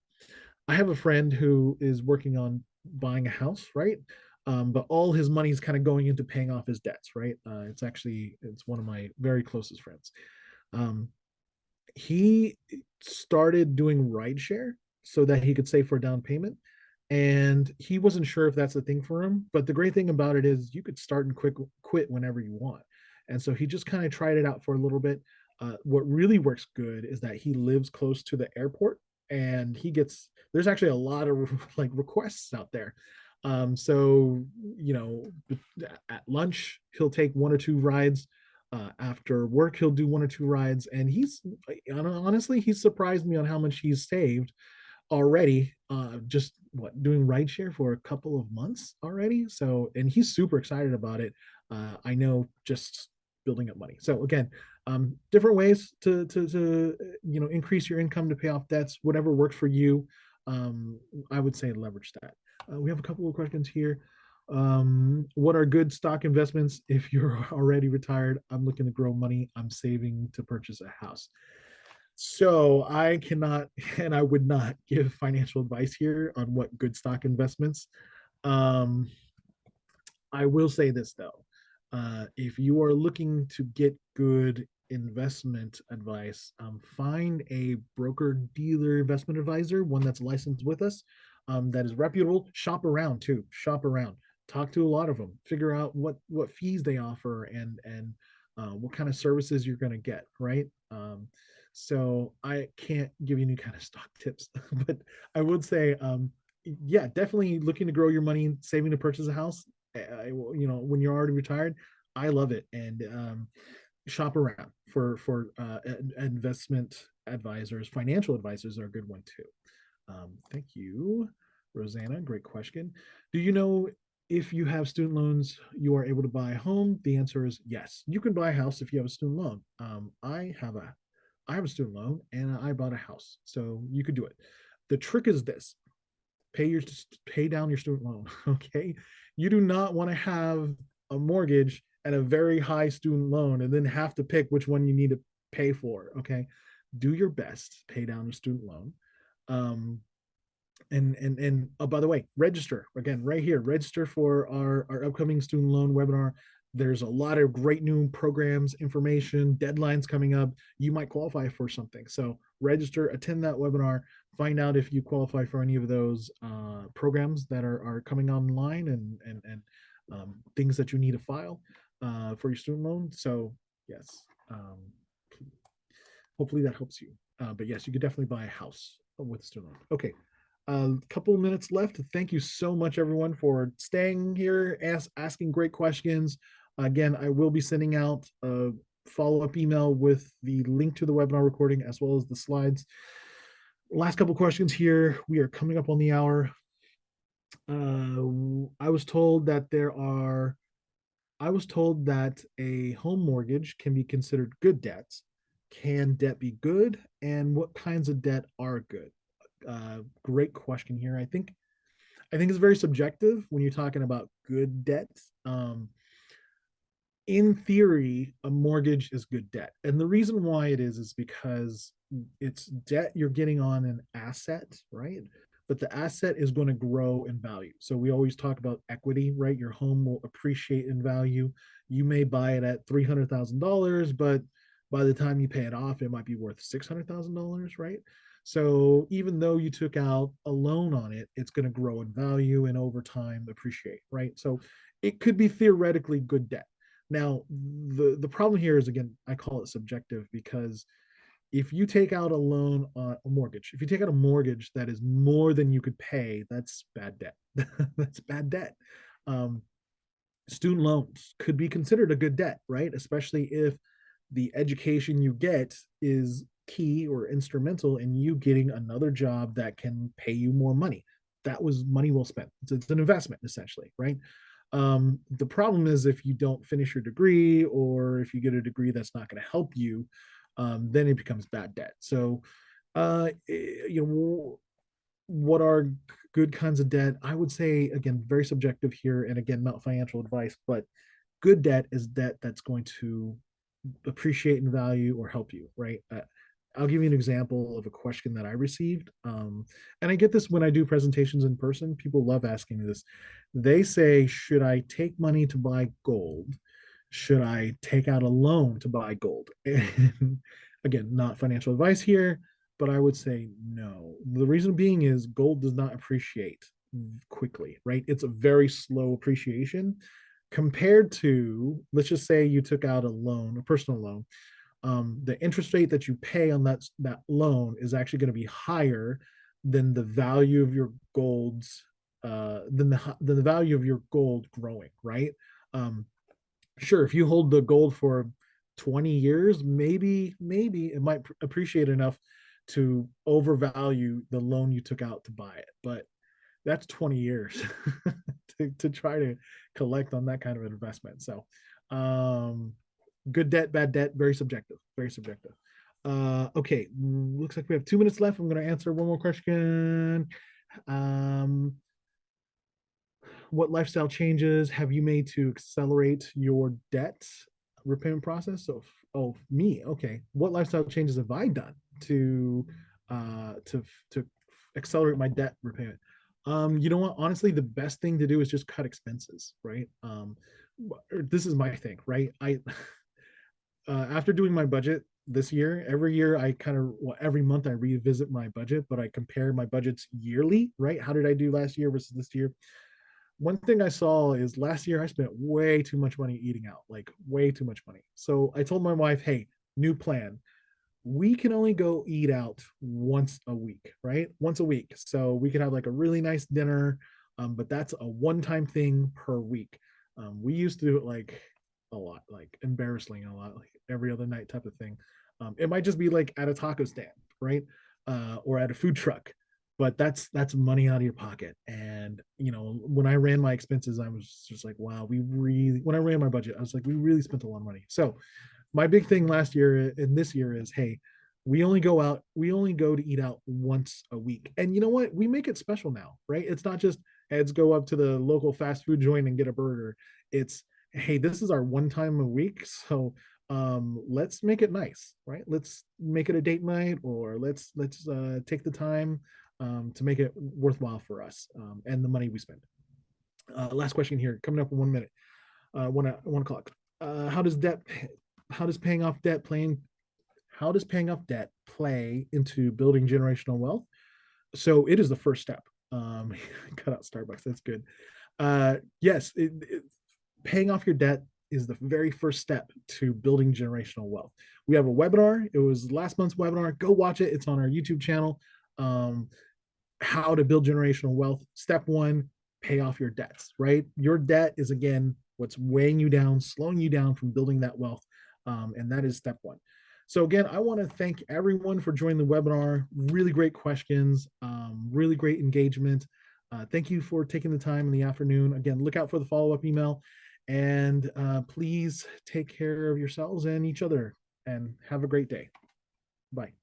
[SPEAKER 1] I have a friend who is working on buying a house, right? But all his money is kind of going into paying off his debts, right? It's one of my very closest friends. Um, he started doing rideshare so that he could save for a down payment, and he wasn't sure if that's the thing for him. But the great thing about it is you could start and quit whenever you want. And so he just kind of tried it out for a little bit. What really works good is that he lives close to the airport, and there's actually a lot of like requests out there. So at lunch he'll take one or two rides. After work he'll do one or two rides, and he's honestly, he's surprised me on how much he's saved already, just what, doing rideshare for a couple of months already. So, and he's super excited about it. I know, just building up money. So again, different ways to increase your income to pay off debts, whatever works for you. I would say leverage that. We have a couple of questions here. What are good stock investments if you're already retired? I'm looking to grow money. I'm saving to purchase a house. So I cannot and I would not give financial advice here on what good stock investments. Um, I will say this though. If you are looking to get good investment advice, find a broker dealer investment advisor, one that's licensed with us, that is reputable. Shop around too. Shop around. Talk to a lot of them. Figure out what fees they offer and what kind of services you're going to get. Right. So I can't give you any kind of stock tips, but I would say, yeah, definitely looking to grow your money, saving to purchase a house. When you're already retired, I love it. And shop around for investment advisors. Financial advisors are a good one too. Thank you, Rosanna. Great question. Do you know if you have student loans, you are able to buy a home? The answer is yes. You can buy a house if you have a student loan. I have a student loan and I bought a house, so you could do it. The trick is this: pay your pay down your student loan. Okay, you do not want to have a mortgage and a very high student loan and then have to pick which one you need to pay for. Okay, do your best, pay down your student loan. um and oh, by the way, register again right here. Register for our upcoming student loan webinar. There's a lot of great new programs, information, deadlines coming up. You might qualify for something, so register, attend that webinar, find out if you qualify for any of those programs that are coming online, and things that you need to file for your student loan. So yes, um, hopefully that helps you. But yes, you could definitely buy a house with a student loan. Okay, a couple minutes left. Thank you so much, everyone, for staying here, asking great questions. Again, I will be sending out a follow-up email with the link to the webinar recording as well as the slides. Last couple questions here. We are coming up on the hour. I was told that a home mortgage can be considered good debts. Can debt be good? And what kinds of debt are good? Great question here. I think it's very subjective when you're talking about good debt. In theory, a mortgage is good debt. And the reason why it is because it's debt you're getting on an asset, right? But the asset is going to grow in value. So we always talk about equity, right? Your home will appreciate in value. You may buy it at $300,000, but by the time you pay it off, it might be worth $600,000, right? So even though you took out a loan on it, it's going to grow in value and over time appreciate, right? So it could be theoretically good debt. Now, the problem here is, again, I call it subjective, because if you take out a loan on a mortgage, if you take out a mortgage that is more than you could pay, that's bad debt. That's bad debt. Um, Student loans could be considered a good debt, right? Especially if the education you get is key or instrumental in you getting another job that can pay you more money. That was money well spent. It's an investment, essentially, right? The problem is if you don't finish your degree, or if you get a degree that's not going to help you, then it becomes bad debt. So, what are good kinds of debt? I would say, again, very subjective here, and again, not financial advice, but good debt is debt that's going to appreciate in value or help you, right? I'll give you an example of a question that I received. And I get this when I do presentations in person. People love asking me this. They say, should I take money to buy gold? Should I take out a loan to buy gold? And again, not financial advice here, but I would say no. The reason being is gold does not appreciate quickly, right? It's a very slow appreciation compared to, let's just say you took out a loan, a personal loan. The interest rate that you pay on that loan is actually going to be higher than the value of your gold's than the value of your gold growing, right? Sure, if you hold the gold for 20 years, maybe it might appreciate enough to overvalue the loan you took out to buy it. But that's 20 years to try to collect on that kind of an investment. So, good debt, bad debt, very subjective, very subjective. Okay, looks like we have 2 minutes left. I'm going to answer one more question. Um, what lifestyle changes have you made to accelerate your debt repayment process? So, oh, me, okay. What lifestyle changes have I done to uh to to accelerate my debt repayment? You know what? Honestly, the best thing to do is just cut expenses, right? This is my thing, right? I after doing my budget this year, every year I kind of, well, every month I revisit my budget, but I compare my budgets yearly, right? How did I do last year versus this year? One thing I saw is last year I spent way too much money eating out, like way too much money. So I told my wife, hey, new plan. We can only go eat out once a week, right? Once a week. So we could have like a really nice dinner, but that's a one-time thing per week. We used to do it like a lot, like embarrassingly a lot, like every other night type of thing. It might just be like at a taco stand, right? Or at a food truck, but that's money out of your pocket. And when I ran my expenses, I was just like, wow, we really, when I ran my budget, I was like, we really spent a lot of money. So my big thing last year and this year is, hey, we only go to eat out once a week. And you know what? We make it special now, right? It's not just, hey, let's go up to the local fast food joint and get a burger. It's, hey, this is our one time a week. So let's make it nice, right? Let's make it a date night, or let's take the time to make it worthwhile for us, and the money we spend. Last question here, coming up in 1 minute, 1 o'clock. How does debt how does paying off debt playing how does paying off debt play into building generational wealth? So it is the first step. Cut out Starbucks, that's good. Yes, paying off your debt is the very first step to building generational wealth. We have a webinar. It was last month's webinar. Go watch it. It's on our YouTube channel. How to build generational wealth. Step one, pay off your debts, right? Your debt is, again, what's weighing you down, slowing you down from building that wealth. And that is step one. So again, I want to thank everyone for joining the webinar. Really great questions, really great engagement. Thank you for taking the time in the afternoon. Again, look out for the follow-up email, and please take care of yourselves and each other, and have a great day. Bye.